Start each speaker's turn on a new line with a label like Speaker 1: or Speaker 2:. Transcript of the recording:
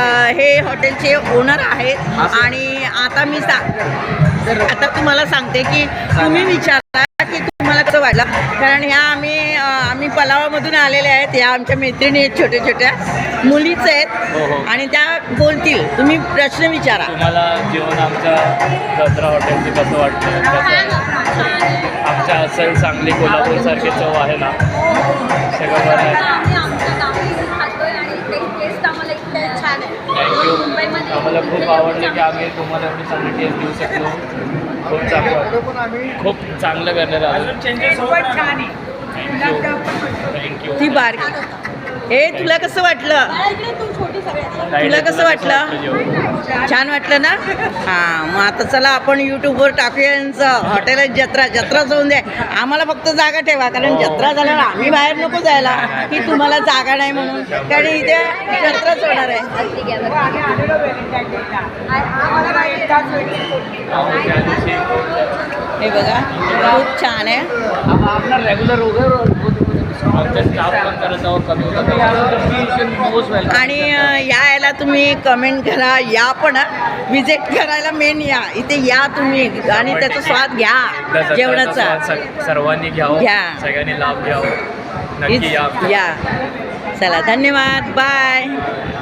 Speaker 1: हे हॉटेलचे ओनर आहेत आणि आता तुम्हाला सांगते की तुम्ही विचारा की तुम्हाला कसं वाटलं, कारण ह्या आम्ही पलावामधून आलेले आहेत. ह्या आमच्या मैत्रिणी आहेत, छोट्या छोट्या मुलीच आहेत आणि त्या बोलतील. तुम्ही प्रश्न विचारा.
Speaker 2: तुम्हाला जेवण आमच्या गजरा हॉटेलचे कसं वाटतं? आमच्या असेल सांगली कोल्हापूरसारखी चव आहे ना, सगळं बरं आहे. थँक्यू. आम्हाला खूप आवडलं की आम्ही तुम्हाला एवढी चांगली टेस्ट देऊ शकलो. खूप चांगलं, खूप चांगलं करण्यात आलं. थँक्यू.
Speaker 1: ती बारकी. हे तुला कसं वाटलं? तुला कसं वाटलं? छान वाटलं ना? हां, मग आता चला आपण यूट्यूबवर टाकूया यांचं हॉटेल जत्रा जाऊन द्या. आम्हाला फक्त जागा ठेवा, कारण जत्रा झाल्यावर आम्ही बाहेर नको जायला की तुम्हाला जागा नाही म्हणून, कारण इथे जत्राच होणार आहे. हे बघा, खूप छान आहे.
Speaker 2: आपला रेग्युलर
Speaker 1: आणि यायला तुम्ही कमेंट करा, या पण विजिट करायला मेन या, इथे या तुम्ही आणि त्याचा स्वाद घ्या जेवणाचा.
Speaker 2: सर्वांनी घ्या, सगळ्यांनी लाभ घ्यावा. नक्की या.
Speaker 1: चला, धन्यवाद, बाय.